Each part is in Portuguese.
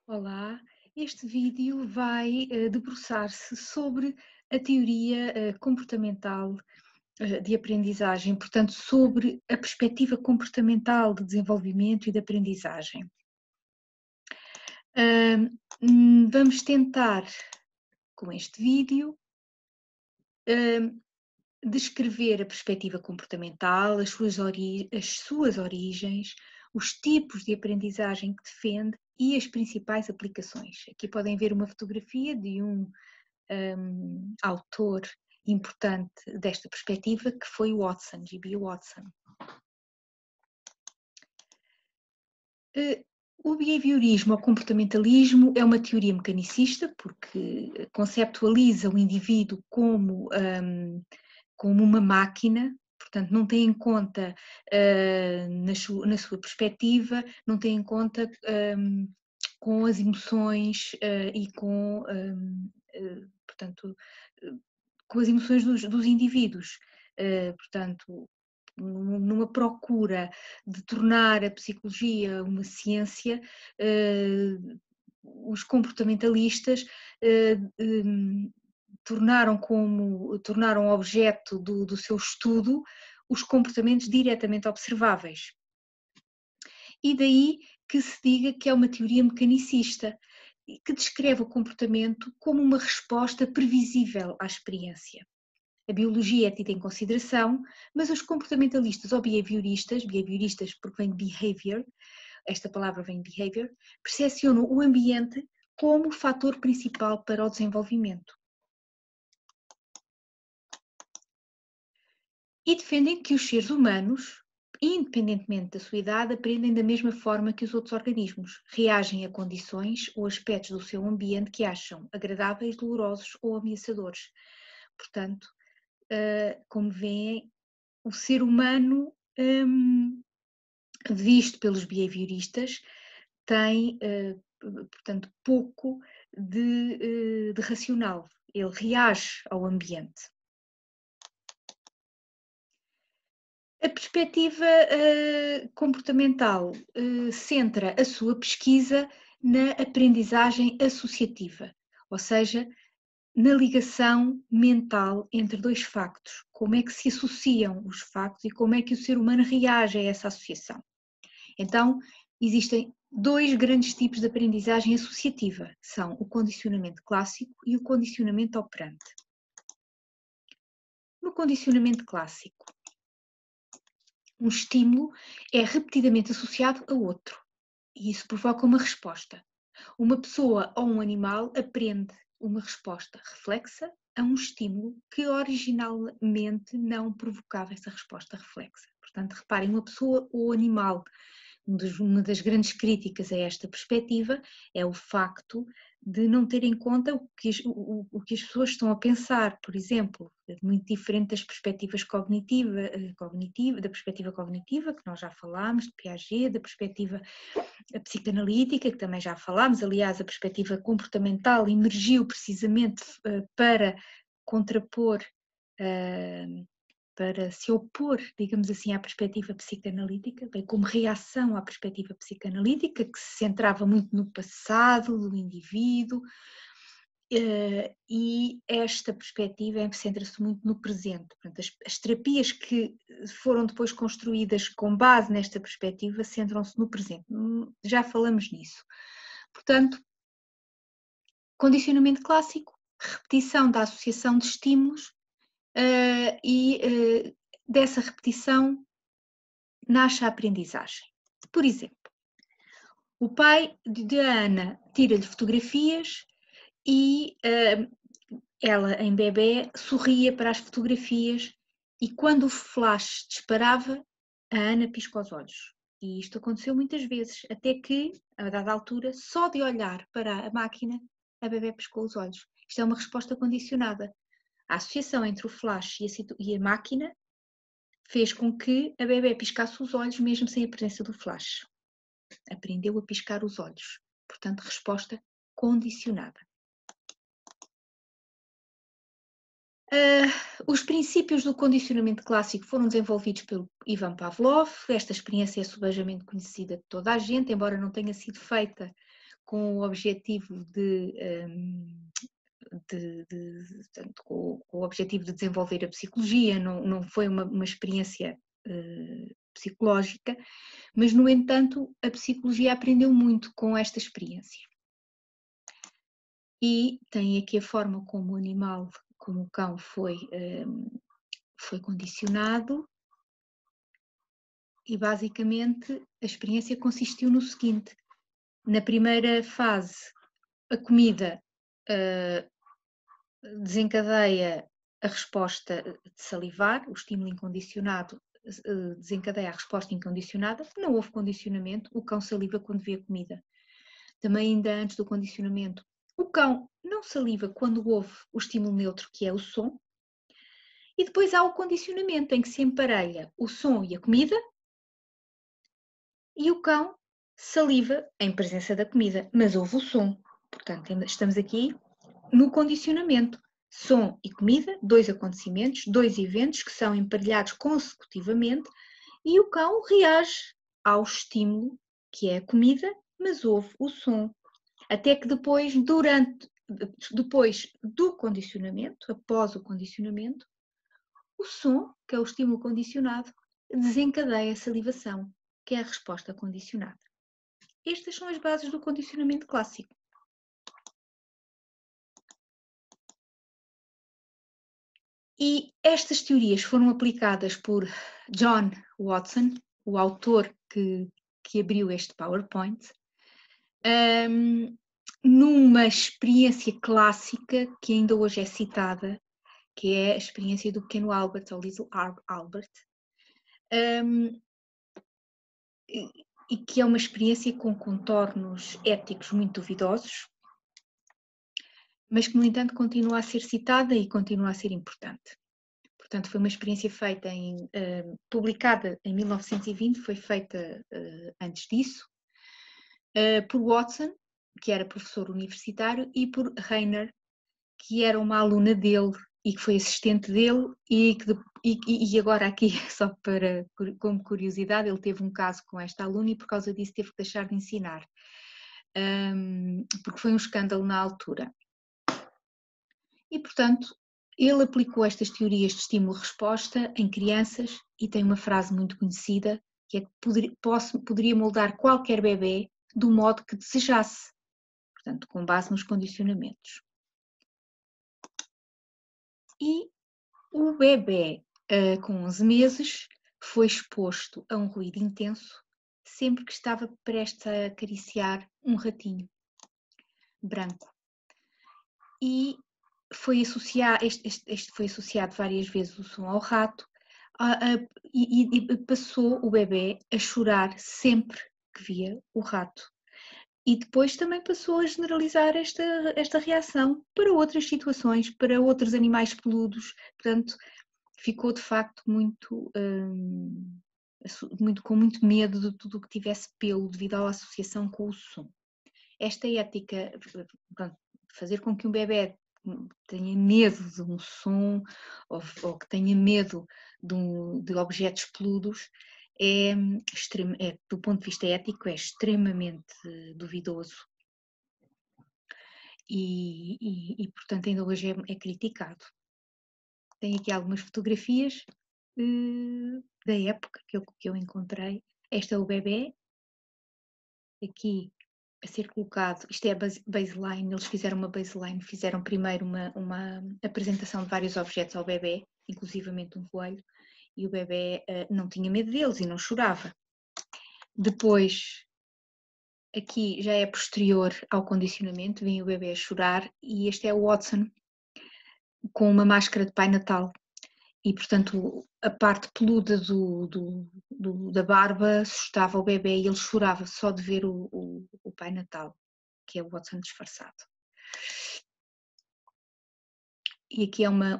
Olá, este vídeo vai debruçar-se sobre a teoria comportamental de aprendizagem, portanto, sobre a perspectiva comportamental de desenvolvimento e de aprendizagem. Vamos tentar, com este vídeo, descrever a perspectiva comportamental, as suas origens, os tipos de aprendizagem que defende e as principais aplicações. Aqui podem ver uma fotografia de um autor importante desta perspectiva, que foi Watson, G.B. Watson. O behaviorismo ou comportamentalismo é uma teoria mecanicista, porque conceptualiza o indivíduo como uma máquina, portanto não tem em conta, na sua perspectiva, não tem em conta com as emoções e portanto, com as emoções dos indivíduos. Portanto, numa procura de tornar a psicologia uma ciência, os comportamentalistas tornaram objeto do seu estudo os comportamentos diretamente observáveis. E daí que se diga que é uma teoria mecanicista, que descreve o comportamento como uma resposta previsível à experiência. A biologia é tida em consideração, mas os comportamentalistas ou behavioristas porque vem de behavior, esta palavra vem de behavior, percepcionam o ambiente como o fator principal para o desenvolvimento. E defendem que os seres humanos, independentemente da sua idade, aprendem da mesma forma que os outros organismos, reagem a condições ou aspectos do seu ambiente que acham agradáveis, dolorosos ou ameaçadores. Portanto, como veem, o ser humano, visto pelos behavioristas, tem, portanto, pouco de racional. Ele reage ao ambiente. A perspectiva comportamental centra a sua pesquisa na aprendizagem associativa, ou seja, na ligação mental entre dois factos, como é que se associam os factos e como é que o ser humano reage a essa associação. Então, existem dois grandes tipos de aprendizagem associativa, são o condicionamento clássico e o condicionamento operante. No condicionamento clássico, um estímulo é repetidamente associado a outro e isso provoca uma resposta. Uma pessoa ou um animal aprende uma resposta reflexa a um estímulo que originalmente não provocava essa resposta reflexa. Portanto, reparem, uma pessoa ou animal, uma das grandes críticas a esta perspectiva é o facto de não ter em conta o que as pessoas estão a pensar, por exemplo, muito diferente das perspectivas da perspectiva cognitiva, que nós já falámos, de Piaget, da perspectiva psicanalítica, que também já falámos. Aliás, a perspectiva comportamental emergiu precisamente para contrapor, para se opor, digamos assim, à perspectiva psicanalítica, bem como reação à perspectiva psicanalítica, que se centrava muito no passado do indivíduo, e esta perspectiva centra-se muito no presente. Portanto, as terapias que foram depois construídas com base nesta perspectiva centram-se no presente. Já falamos nisso. Portanto, condicionamento clássico, repetição da associação de estímulos, e dessa repetição nasce a aprendizagem. Por exemplo, o pai de Ana tira-lhe fotografias e ela, em bebê, sorria para as fotografias e quando o flash disparava, a Ana pisca os olhos. E isto aconteceu muitas vezes, até que, a dada altura, só de olhar para a máquina, a bebê piscou os olhos. Isto é uma resposta condicionada. A associação entre o flash e a máquina fez com que a bebê piscasse os olhos mesmo sem a presença do flash. Aprendeu a piscar os olhos. Portanto, resposta condicionada. Os princípios do condicionamento clássico foram desenvolvidos pelo Ivan Pavlov. Esta experiência é subejamente conhecida de toda a gente, embora não tenha sido feita com o objetivo portanto, com o objetivo de desenvolver a psicologia, não foi uma experiência psicológica, mas, no entanto, a psicologia aprendeu muito com esta experiência. E tem aqui a forma como o animal, como o cão, foi condicionado, e basicamente a experiência consistiu no seguinte: na primeira fase, a comida desencadeia a resposta de salivar, o estímulo incondicionado desencadeia a resposta incondicionada, não houve condicionamento, o cão saliva quando vê a comida. Também, ainda antes do condicionamento, o cão não saliva quando ouve o estímulo neutro, que é o som, e depois há o condicionamento, em que se emparelha o som e a comida, e o cão saliva em presença da comida, mas ouve o som. Portanto, estamos aqui no condicionamento. Som e comida, dois acontecimentos, dois eventos que são emparelhados consecutivamente, e o cão reage ao estímulo, que é a comida, mas ouve o som. Até que depois do condicionamento, após o condicionamento, o som, que é o estímulo condicionado, desencadeia a salivação, que é a resposta condicionada. Estas são as bases do condicionamento clássico. E estas teorias foram aplicadas por John Watson, o autor que abriu este PowerPoint, numa experiência clássica que ainda hoje é citada, que é a experiência do pequeno Albert, ou Little Albert, e que é uma experiência com contornos éticos muito duvidosos, mas que, no entanto, continua a ser citada e continua a ser importante. Portanto, foi uma experiência feita publicada em 1920, foi feita antes disso, por Watson, que era professor universitário, e por Rainer, que era uma aluna dele e que foi assistente dele, e agora aqui, só como curiosidade, ele teve um caso com esta aluna e por causa disso teve que deixar de ensinar, porque foi um escândalo na altura. E, portanto, ele aplicou estas teorias de estímulo-resposta em crianças e tem uma frase muito conhecida, que é que poderia moldar qualquer bebê do modo que desejasse, portanto, com base nos condicionamentos. E o bebê, com 11 meses, foi exposto a um ruído intenso sempre que estava prestes a acariciar um ratinho branco. E foi associado várias vezes o som ao rato, e passou o bebê a chorar sempre que via o rato. E depois também passou a generalizar esta reação para outras situações, para outros animais peludos. Portanto, ficou de facto com muito medo de tudo o que tivesse pelo, devido à associação com o som. Esta ética, pronto, fazer com que um bebê tenha medo de um som ou que tenha medo de objetos peludos, do ponto de vista ético, é extremamente duvidoso e portanto, ainda hoje é criticado. Tenho aqui algumas fotografias da época que eu encontrei. Este é o bebê, aqui a ser colocado, isto é a baseline, eles fizeram uma baseline, fizeram primeiro uma apresentação de vários objetos ao bebê, inclusivamente um coelho, e o bebê não tinha medo deles e não chorava. Depois, aqui já é posterior ao condicionamento, vinha o bebê a chorar, e este é o Watson com uma máscara de Pai Natal. E, portanto, a parte peluda da barba assustava o bebê e ele chorava só de ver o Pai Natal, que é o Watson disfarçado. E aqui é uma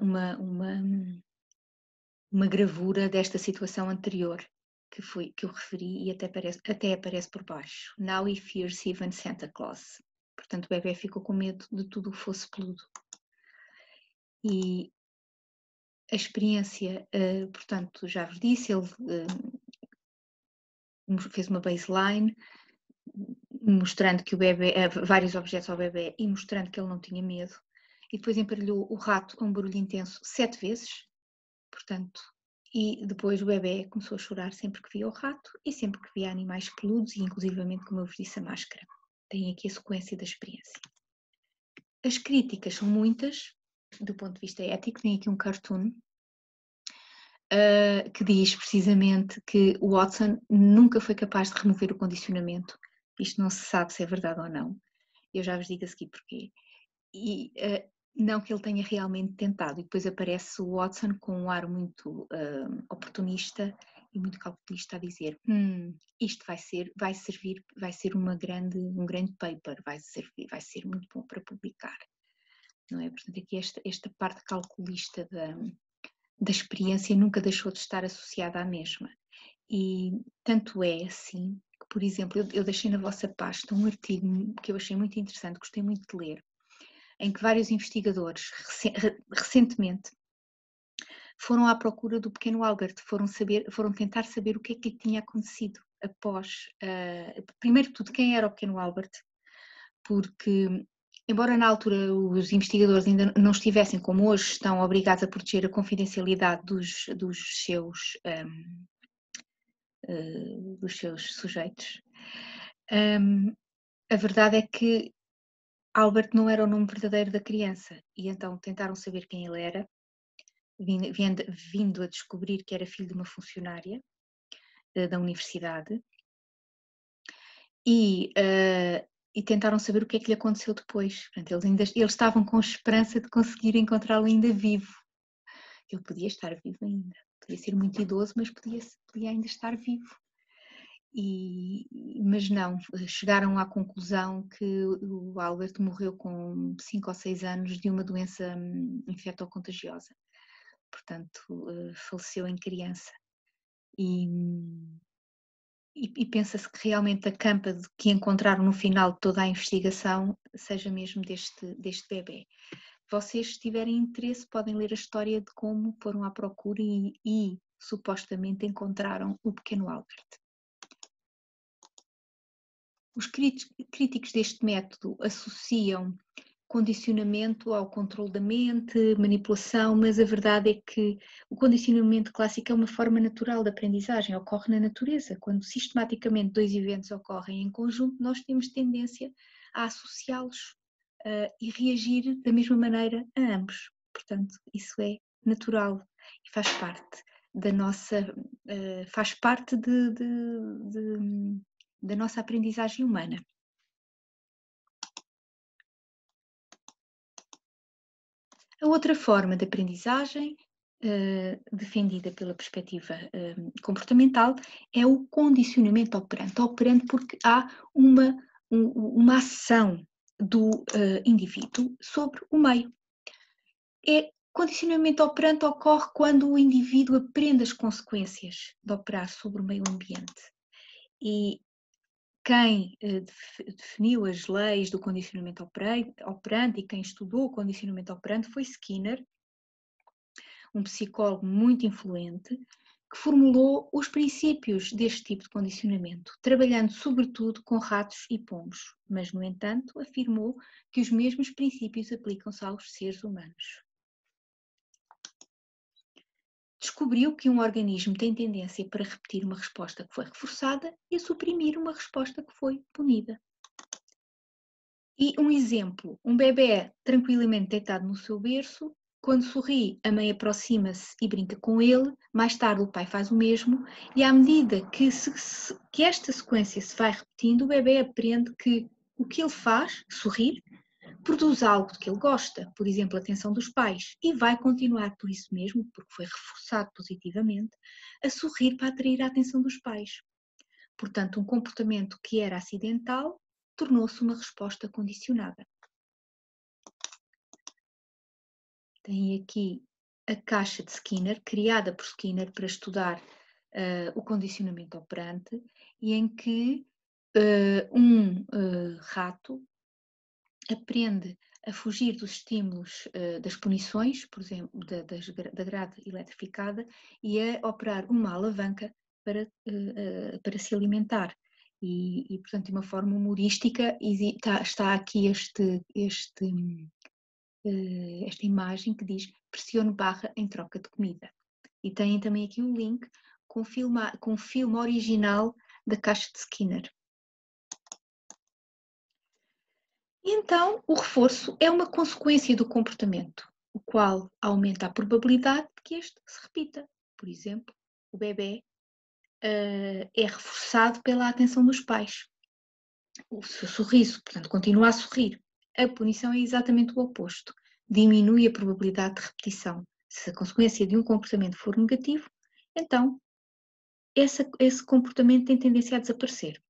gravura desta situação anterior que eu referi e até aparece por baixo. Now he fears even Santa Claus. Portanto, o bebê ficou com medo de tudo o que fosse peludo. E a experiência, portanto, já vos disse, ele fez uma baseline, mostrando que o bebê, vários objetos ao bebê e mostrando que ele não tinha medo. E depois emparelhou o rato a um barulho intenso 7 vezes, portanto, e depois o bebê começou a chorar sempre que via o rato e sempre que via animais peludos e inclusivamente, como eu vos disse, a máscara. Tem aqui a sequência da experiência. As críticas são muitas, do ponto de vista ético. Tem aqui um cartoon que diz precisamente que o Watson nunca foi capaz de remover o condicionamento. Isto não se sabe se é verdade ou não. Eu já vos digo a seguir porquê. E não que ele tenha realmente tentado. E depois aparece o Watson com um ar muito oportunista e muito calculista a dizer: isto vai ser um grande paper, vai ser muito bom para publicar. Não é? Portanto, aqui esta parte calculista da experiência nunca deixou de estar associada à mesma. E tanto é assim que, por exemplo, eu deixei na vossa pasta um artigo que eu achei muito interessante, gostei muito de ler, em que vários investigadores recentemente foram à procura do pequeno Albert, foram tentar saber o que é que lhe tinha acontecido após, primeiro de tudo, quem era o pequeno Albert, porque embora na altura os investigadores ainda não estivessem, como hoje, estão obrigados a proteger a confidencialidade dos seus sujeitos, a verdade é que Albert não era o nome verdadeiro da criança e então tentaram saber quem ele era, vindo a descobrir que era filho de uma funcionária da universidade e tentaram saber o que é que lhe aconteceu depois. Portanto, eles estavam com esperança de conseguir encontrá-lo ainda vivo. Ele podia estar vivo ainda, podia ser muito idoso, mas podia ainda estar vivo. Mas não, chegaram à conclusão que o Albert morreu com 5 ou 6 anos de uma doença infectocontagiosa. Portanto, faleceu em criança. E pensa-se que realmente a campa que encontraram no final de toda a investigação seja mesmo deste bebê. Vocês, se tiverem interesse, podem ler a história de como foram à procura e supostamente encontraram o pequeno Albert. Os críticos deste método associam condicionamento ao controle da mente, manipulação, mas a verdade é que o condicionamento clássico é uma forma natural de aprendizagem, ocorre na natureza. Quando sistematicamente 2 eventos ocorrem em conjunto, nós temos tendência a associá-los e reagir da mesma maneira a ambos. Portanto, isso é natural e faz parte da nossa, da nossa aprendizagem humana. A outra forma de aprendizagem, defendida pela perspectiva comportamental, é o condicionamento operante. Operante porque há uma ação do indivíduo sobre o meio. Condicionamento operante ocorre quando o indivíduo aprende as consequências de operar sobre o meio ambiente. E quem definiu as leis do condicionamento operante e quem estudou o condicionamento operante foi Skinner, um psicólogo muito influente, que formulou os princípios deste tipo de condicionamento, trabalhando sobretudo com ratos e pombos, mas, no entanto, afirmou que os mesmos princípios aplicam-se aos seres humanos. Descobriu que um organismo tem tendência para repetir uma resposta que foi reforçada e a suprimir uma resposta que foi punida. E um exemplo, um bebê tranquilamente deitado no seu berço, quando sorri, a mãe aproxima-se e brinca com ele, mais tarde o pai faz o mesmo, e à medida que esta sequência se vai repetindo, o bebê aprende que o que ele faz, sorrir, produz algo de que ele gosta, por exemplo, a atenção dos pais, e vai continuar por isso mesmo, porque foi reforçado positivamente, a sorrir para atrair a atenção dos pais. Portanto, um comportamento que era acidental tornou-se uma resposta condicionada. Tem aqui a caixa de Skinner, criada por Skinner para estudar o condicionamento operante, e em que um rato aprende a fugir dos estímulos das punições, por exemplo, da grade eletrificada, e a operar uma alavanca para se alimentar. portanto, de uma forma humorística, está aqui esta imagem que diz pressione barra em troca de comida. E tem também aqui um link com o filme original da Caixa de Skinner. Então, o reforço é uma consequência do comportamento, o qual aumenta a probabilidade de que este se repita. Por exemplo, o bebê é reforçado pela atenção dos pais. O seu sorriso, portanto, continua a sorrir. A punição é exatamente o oposto. Diminui a probabilidade de repetição. Se a consequência de um comportamento for negativo, então esse comportamento tem tendência a desaparecer.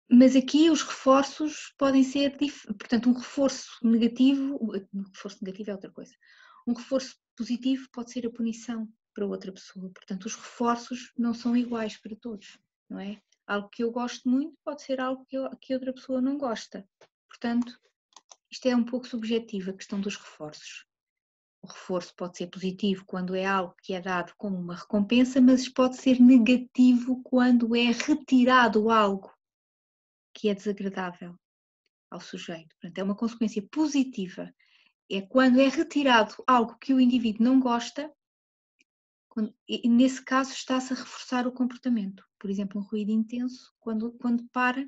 Mas aqui os reforços podem ser, portanto, um reforço negativo é outra coisa. Um reforço positivo pode ser a punição para outra pessoa. Portanto, os reforços não são iguais para todos, não é? Algo que eu gosto muito pode ser algo que outra pessoa não gosta. Portanto, isto é um pouco subjetivo, a questão dos reforços. O reforço pode ser positivo quando é algo que é dado como uma recompensa, mas pode ser negativo quando é retirado algo que é desagradável ao sujeito. Portanto, é uma consequência positiva. É quando é retirado algo que o indivíduo não gosta, e nesse caso está-se a reforçar o comportamento. Por exemplo, um ruído intenso, quando para,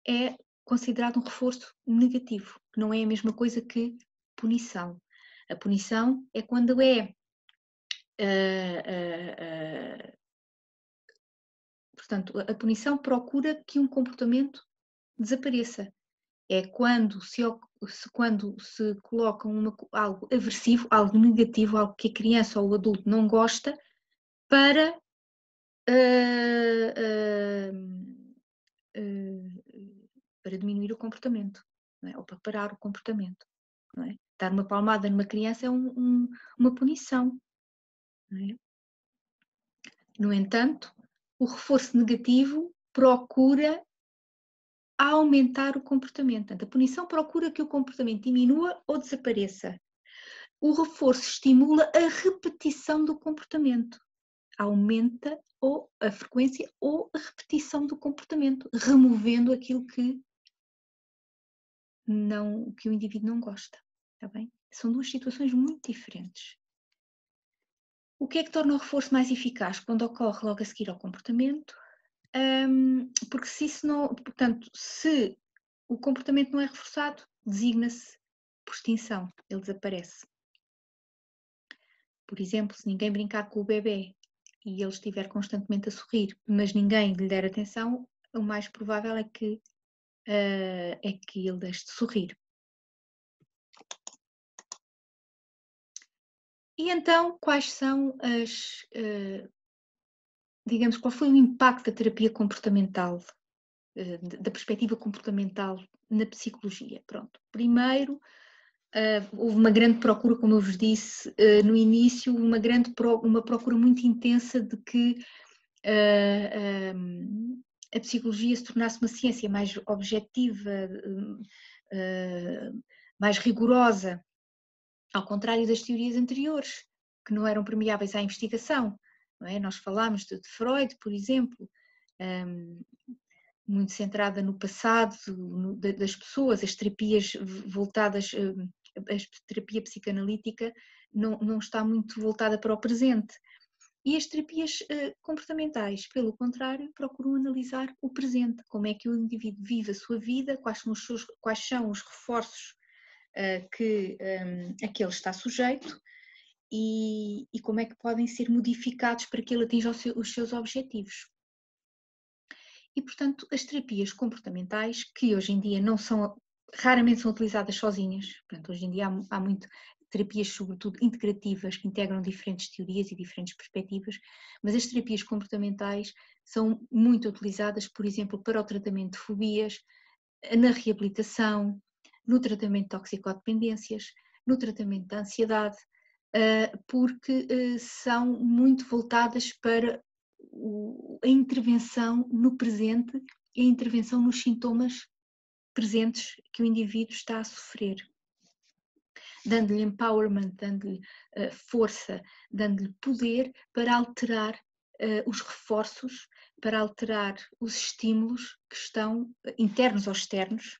é considerado um reforço negativo, que não é a mesma coisa que punição. A punição é quando é portanto, a punição procura que um comportamento desapareça. É quando se coloca algo aversivo, algo negativo, algo que a criança ou o adulto não gosta, para diminuir o comportamento, não é? Ou para parar o comportamento. Não é? Dar uma palmada numa criança é uma punição. Não é? No entanto, o reforço negativo procura aumentar o comportamento. Portanto, a punição procura que o comportamento diminua ou desapareça. O reforço estimula a repetição do comportamento. Aumenta ou a frequência ou a repetição do comportamento, removendo aquilo que o indivíduo não gosta. Está bem? São duas situações muito diferentes. O que é que torna o reforço mais eficaz? Quando ocorre logo a seguir ao comportamento, porque se o comportamento não é reforçado, designa-se por extinção, ele desaparece. Por exemplo, se ninguém brincar com o bebê e ele estiver constantemente a sorrir, mas ninguém lhe der atenção, o mais provável é que ele deixe de sorrir. E então, quais são qual foi o impacto da terapia comportamental, da perspectiva comportamental na psicologia? Pronto, primeiro, houve uma grande procura, como eu vos disse no início, uma procura muito intensa de que a psicologia se tornasse uma ciência mais objetiva, mais rigorosa, ao contrário das teorias anteriores, que não eram permeáveis à investigação. Não é? Nós falámos de Freud, por exemplo, muito centrada no passado das pessoas, as terapias voltadas, a terapia psicanalítica não está muito voltada para o presente. E as terapias comportamentais, pelo contrário, procuram analisar o presente, como é que o indivíduo vive a sua vida, quais são os reforços a que ele está sujeito e como é que podem ser modificados para que ele atinja os seus objetivos. E, portanto, as terapias comportamentais, que hoje em dia raramente são utilizadas sozinhas, portanto, hoje em dia há muito terapias, sobretudo integrativas, que integram diferentes teorias e diferentes perspectivas, mas as terapias comportamentais são muito utilizadas, por exemplo, para o tratamento de fobias, na reabilitação, no tratamento de toxicodependências, no tratamento da ansiedade, porque são muito voltadas para a intervenção no presente e a intervenção nos sintomas presentes que o indivíduo está a sofrer, dando-lhe empowerment, dando-lhe força, dando-lhe poder para alterar os reforços para alterar os estímulos que estão internos ou externos,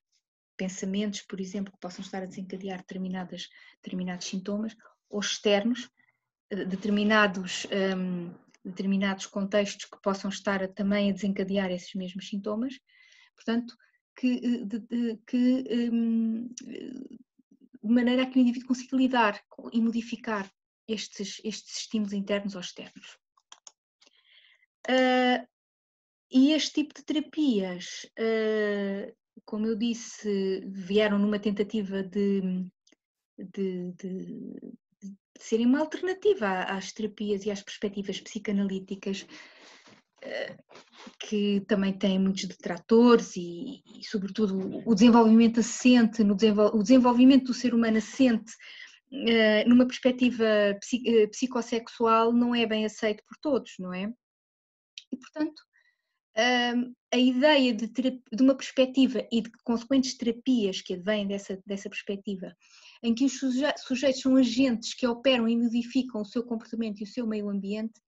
pensamentos, por exemplo, que possam estar a desencadear determinados sintomas, ou externos, determinados contextos que possam estar também a desencadear esses mesmos sintomas. Portanto, de maneira a que o indivíduo consiga lidar e modificar estes estímulos internos ou externos. E este tipo de terapias, como eu disse, vieram numa tentativa de serem uma alternativa às terapias e às perspectivas psicanalíticas, que também têm muitos detratores e sobretudo, o desenvolvimento assente, o desenvolvimento do ser humano assente numa perspectiva psicossexual não é bem aceito por todos, não é? E, portanto, a ideia de uma perspectiva e de consequentes terapias que advêm dessa perspectiva, em que os sujeitos são agentes que operam e modificam o seu comportamento e o seu meio ambiente,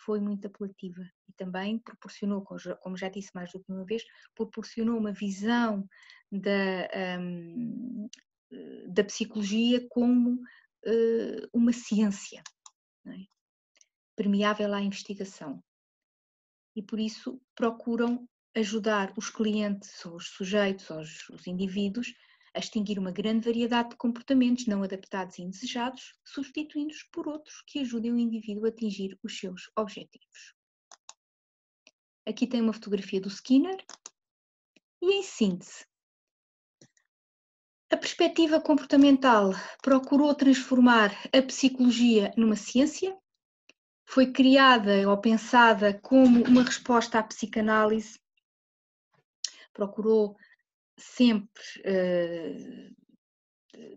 foi muito apelativa e também proporcionou, como já disse mais do que uma vez, proporcionou uma visão da psicologia como uma ciência, não é? Permeável à investigação. E por isso procuram ajudar os clientes, os sujeitos, os indivíduos, a extinguir uma grande variedade de comportamentos não adaptados e indesejados, substituindo-os por outros que ajudem o indivíduo a atingir os seus objetivos. Aqui tem uma fotografia do Skinner e, em síntese, a perspectiva comportamental procurou transformar a psicologia numa ciência, foi criada ou pensada como uma resposta à psicanálise, procurou sempre,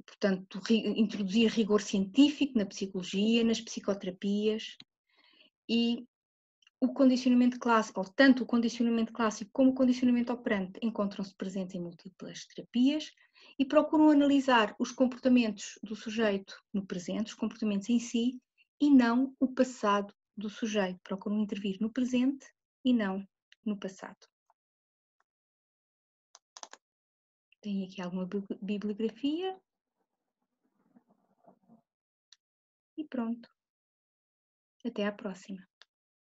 portanto, introduzir rigor científico na psicologia, nas psicoterapias, e o condicionamento clássico, ou tanto o condicionamento clássico como o condicionamento operante, encontram-se presentes em múltiplas terapias e procuram analisar os comportamentos do sujeito no presente, os comportamentos em si, e não o passado do sujeito. Procuram intervir no presente e não no passado. Tem aqui alguma bibliografia. E pronto. Até à próxima.